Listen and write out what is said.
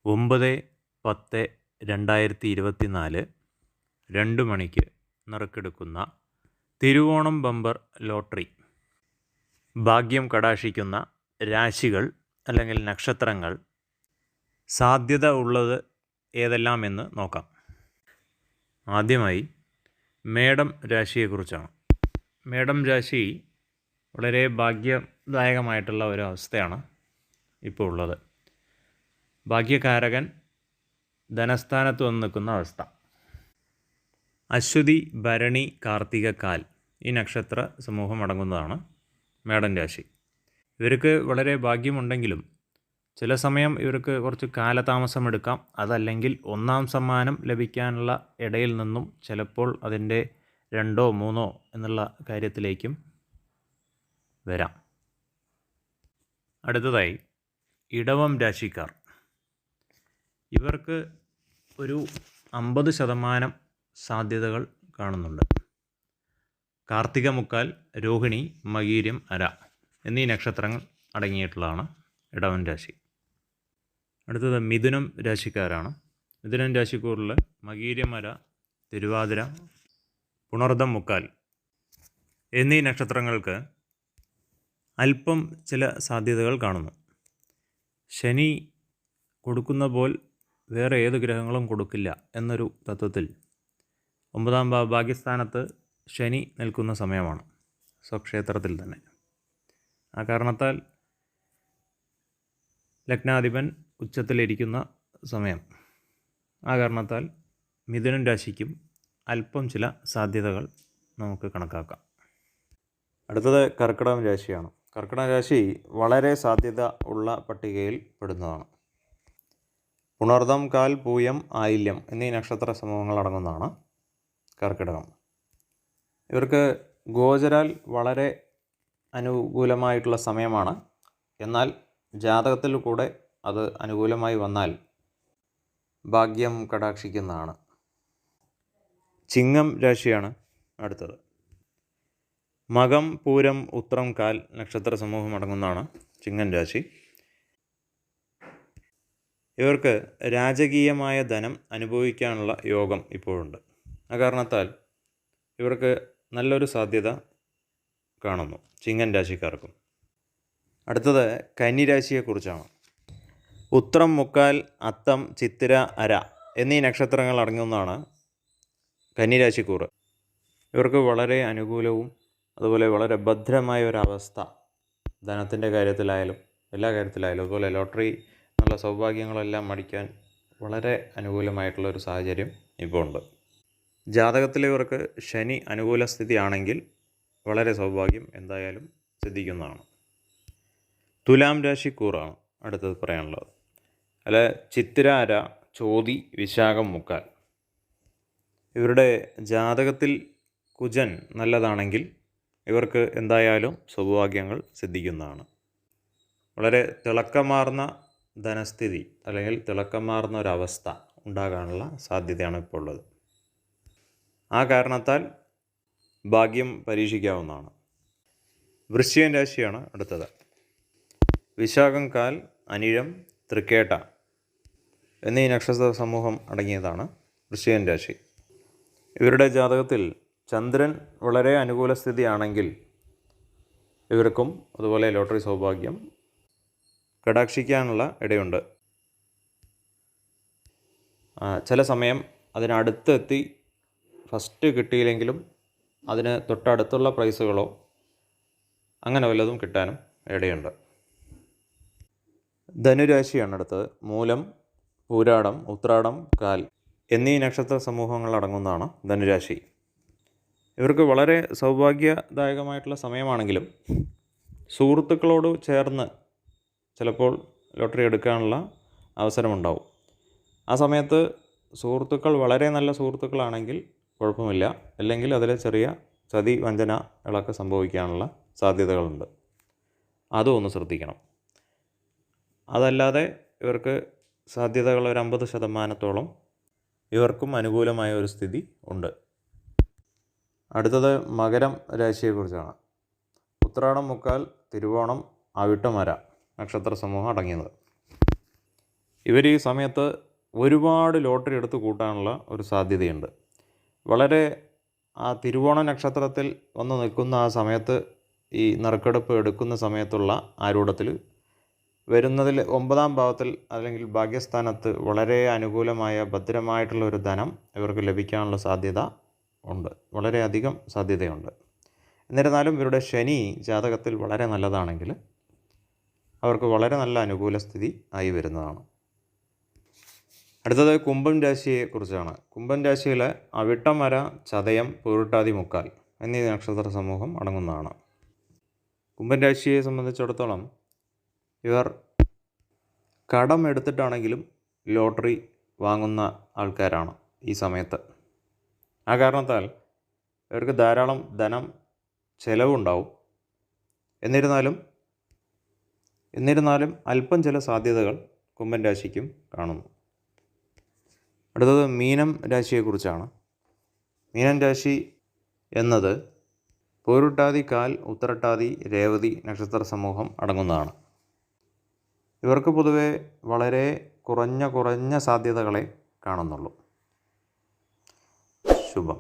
9/10/2024 2 മണിക്ക് നറുക്കെടുക്കുന്ന Thiruvonam bumper lottery ഭാഗ്യം കടാക്ഷിക്കുന്ന രാശികൾ അല്ലെങ്കിൽ നക്ഷത്രങ്ങൾ സാധ്യത ഉള്ളത് ഏതെല്ലാമെന്ന് നോക്കാം. ആദ്യമായി മേടം രാശിയെക്കുറിച്ചാണ്. മേടം രാശി വളരെ ഭാഗ്യദായകമായിട്ടുള്ള ഒരു അവസ്ഥയാണ് ഇപ്പോൾ ഉള്ളത്. ഭാഗ്യകാരകൻ ധനസ്ഥാനത്ത് വന്ന് നിൽക്കുന്ന അവസ്ഥ. അശ്വതി, ഭരണി, കാർത്തിക, കാൽ ഈ നക്ഷത്ര സമൂഹം അടങ്ങുന്നതാണ് മേടൻ രാശി. ഇവർക്ക് വളരെ ഭാഗ്യമുണ്ടെങ്കിലും ചില സമയം ഇവർക്ക് കുറച്ച് കാലതാമസം എടുക്കാം. അതല്ലെങ്കിൽ ഒന്നാം സമ്മാനം ലഭിക്കാനുള്ള ഇടയിൽ നിന്നും ചിലപ്പോൾ അതിൻ്റെ 2ഓ 3ഓ എന്നുള്ള കാര്യത്തിലേക്കും വരാം. അടുത്തതായി ഇടവം രാശിക്കാർ. ഇവർക്ക് ഒരു 50% സാധ്യതകൾ കാണുന്നുണ്ട്. കാർത്തിക മുക്കാൽ, രോഹിണി, മകീരം, അര എന്നീ നക്ഷത്രങ്ങൾ അടങ്ങിയിട്ടുള്ളതാണ് ഇടവം രാശി. അടുത്തത് മിഥുനം രാശിക്കാരാണ്. മിഥുനം രാശിക്കൂറിൽ മകീരം, അര, തിരുവാതിര, പുണർദം മുക്കാൽ എന്നീ നക്ഷത്രങ്ങൾക്ക് അല്പം ചില സാധ്യതകൾ കാണുന്നു. ശനി കൊടുക്കുന്ന പോൽ വേറെ ഏത് ഗ്രഹങ്ങളും കൊടുക്കില്ല എന്നൊരു തത്വത്തിൽ 9ാം ഭാഗ്യസ്ഥാനത്ത് ശനി നിൽക്കുന്ന സമയമാണ്, സ്വക്ഷേത്രത്തിൽ തന്നെ. ആ കാരണത്താൽ ലഗ്നാധിപൻ ഉച്ചത്തിലിരിക്കുന്ന സമയം. ആ കാരണത്താൽ മിഥുനം രാശിക്കും അല്പം ചില സാധ്യതകൾ നമുക്ക് കണക്കാക്കാം. അടുത്തത് കർക്കിടകം രാശിയാണ്. കർക്കിടക രാശി വളരെ സാധ്യത ഉള്ള പട്ടികയിൽ പെടുന്നതാണ്. പുണർദം, കാൽ, പൂയം, ആയില്യം എന്നീ നക്ഷത്ര സമൂഹങ്ങൾ അടങ്ങുന്നതാണ് കർക്കിടകം. ഇവർക്ക് ഗോചരാൽ വളരെ അനുകൂലമായിട്ടുള്ള സമയമാണ്. എന്നാൽ ജാതകത്തിൽ കൂടെ അത് അനുകൂലമായി വന്നാൽ ഭാഗ്യം കടാക്ഷിക്കുന്നതാണ്. ചിങ്ങം രാശിയാണ് അടുത്തത്. മകം, പൂരം, ഉത്രം, കാൽ നക്ഷത്ര സമൂഹം അടങ്ങുന്നതാണ് ചിങ്ങം രാശി. ഇവർക്ക് രാജകീയമായ ധനം അനുഭവിക്കാനുള്ള യോഗം ഇപ്പോഴുണ്ട്. ആ കാരണത്താൽ ഇവർക്ക് നല്ലൊരു സാധ്യത കാണുന്നു ചിങ്ങൻ രാശിക്കാർക്കും. അടുത്തത് കന്നി രാശിയെക്കുറിച്ചാണ്. ഉത്രം, മുക്കാൽ, അത്തം, ചിത്തിര, അര എന്നീ നക്ഷത്രങ്ങൾ അടങ്ങുന്നതാണ് കന്നിരാശിക്കൂറ്. ഇവർക്ക് വളരെ അനുകൂലവും അതുപോലെ വളരെ ഭദ്രമായ ഒരവസ്ഥ ധനത്തിൻ്റെ കാര്യത്തിലായാലും എല്ലാ കാര്യത്തിലായാലും അതുപോലെ ലോട്ടറി എന്നുള്ള സൗഭാഗ്യങ്ങളെല്ലാം അടിക്കാൻ വളരെ അനുകൂലമായിട്ടുള്ളൊരു സാഹചര്യം ഇപ്പോൾ ഉണ്ട്. ജാതകത്തിൽ ഇവർക്ക് ശനി അനുകൂല സ്ഥിതിയാണെങ്കിൽ വളരെ സൗഭാഗ്യം എന്തായാലും സിദ്ധിക്കുന്നതാണ്. തുലാം രാശിക്കൂറാണ് അടുത്തത് പറയാനുള്ളത്. അല്ല, ചിത്തിര, അര, ചോതി, വിശാഖം, മുക്കാൽ ഇവരുടെ ജാതകത്തിൽ കുജൻ നല്ലതാണെങ്കിൽ ഇവർക്ക് എന്തായാലും സൗഭാഗ്യങ്ങൾ സിദ്ധിക്കുന്നതാണ്. വളരെ തിളക്കമാർന്ന ധനസ്ഥിതി അല്ലെങ്കിൽ തിളക്കമാർന്ന ഒരവസ്ഥ ഉണ്ടാകാനുള്ള സാധ്യതയാണ് ഇപ്പോൾ ഉള്ളത്. ആ കാരണത്താൽ ഭാഗ്യം പരീക്ഷിക്കാവുന്നതാണ്. വൃശ്ചികം രാശിയാണ് അടുത്തത്. വിശാഖം, കാൽ, അനിഴം, തൃക്കേട്ട എന്നീ നക്ഷത്ര സമൂഹം അടങ്ങിയതാണ് വൃശ്ചികം രാശി. ഇവരുടെ ജാതകത്തിൽ ചന്ദ്രൻ വളരെ അനുകൂല സ്ഥിതിയാണെങ്കിൽ ഇവർക്കും അതുപോലെ ലോട്ടറി സൗഭാഗ്യം കടാക്ഷിക്കാനുള്ള ഇടയുണ്ട്. ചില സമയം അതിനടുത്തെത്തി ഫസ്റ്റ് കിട്ടിയില്ലെങ്കിലും അതിന് തൊട്ടടുത്തുള്ള പ്രൈസുകളോ അങ്ങനെ വല്ലതും കിട്ടാനും ഇടയുണ്ട്. ധനുരാശിയാണ് അടുത്തത്. മൂലം, പൂരാടം, ഉത്രാടം, കാൽ എന്നീ നക്ഷത്ര സമൂഹങ്ങൾ അടങ്ങുന്നതാണ് ധനുരാശി. ഇവർക്ക് വളരെ സൗഭാഗ്യദായകമായിട്ടുള്ള സമയമാണെങ്കിലും സുഹൃത്തുക്കളോട് ചേർന്ന് ചിലപ്പോൾ ലോട്ടറി എടുക്കാനുള്ള അവസരമുണ്ടാവും. ആ സമയത്ത് സുഹൃത്തുക്കൾ വളരെ നല്ല സുഹൃത്തുക്കളാണെങ്കിൽ കുഴപ്പമില്ല, അല്ലെങ്കിൽ അതിൽ ചെറിയ ചതി വഞ്ചനകളൊക്കെ സംഭവിക്കാനുള്ള സാധ്യതകളുണ്ട്. അതും ഒന്ന് ശ്രദ്ധിക്കണം. അതല്ലാതെ ഇവർക്ക് സാധ്യതകൾ ഒരു 50% ഇവർക്കും അനുകൂലമായ ഒരു സ്ഥിതി ഉണ്ട്. അടുത്തത് മകരം രാശിയെക്കുറിച്ചാണ്. ഉത്രാടം, മുക്കാൽ, തിരുവോണം, അവിട്ടം, അര നക്ഷത്ര സമൂഹം അടങ്ങിയത്. ഇവർ ഈ സമയത്ത് ഒരുപാട് ലോട്ടറി എടുത്ത് കൂട്ടാനുള്ള ഒരു സാധ്യതയുണ്ട്. വളരെ ആ തിരുവോണ നക്ഷത്രത്തിൽ വന്ന് നിൽക്കുന്ന ആ സമയത്ത് ഈ നറുക്കെടുപ്പ് എടുക്കുന്ന സമയത്തുള്ള ആരൂഢത്തിൽ വരുന്നതിൽ 9ാം ഭാവത്തിൽ അല്ലെങ്കിൽ ഭാഗ്യസ്ഥാനത്ത് വളരെ അനുകൂലമായ ഭദ്രമായിട്ടുള്ള ഒരു ധനം ഇവർക്ക് ലഭിക്കാനുള്ള സാധ്യത ഉണ്ട്, വളരെയധികം സാധ്യതയുണ്ട്. എന്നിരുന്നാലും ഇവരുടെ ശനി ജാതകത്തിൽ വളരെ നല്ലതാണെങ്കിൽ അവർക്ക് വളരെ നല്ല അനുകൂല സ്ഥിതി ആയി വരുന്നതാണ്. അടുത്തത് കുംഭം രാശിയെക്കുറിച്ചാണ്. കുംഭം രാശിയിലെ അവിട്ടം, വര, ചതയം, പൂരുട്ടാതി, മുക്കാൽ എന്നീ നക്ഷത്ര സമൂഹം അടങ്ങുന്നതാണ്. കുംഭം രാശിയെ സംബന്ധിച്ചിടത്തോളം ഇവർ കടം എടുത്തിട്ടാണെങ്കിലും ലോട്ടറി വാങ്ങുന്ന ആൾക്കാരാണ് ഈ സമയത്ത്. ആ കാരണത്താൽ ഇവർക്ക് ധാരാളം ധനം ചിലവുണ്ടാവും. എന്നിരുന്നാലും അല്പം ചില സാധ്യതകൾ കുംഭം രാശിക്കും കാണുന്നു. അടുത്തത് മീനം രാശിയെക്കുറിച്ചാണ്. മീനം രാശി എന്നത് പൂരുട്ടാതി, കാൽ, ഉത്തരട്ടാതി, രേവതി നക്ഷത്ര സമൂഹം അടങ്ങുന്നതാണ്. ഇവർക്ക് പൊതുവെ വളരെ കുറഞ്ഞ സാധ്യതകളെ കാണുന്നുള്ളൂ. ശുഭം.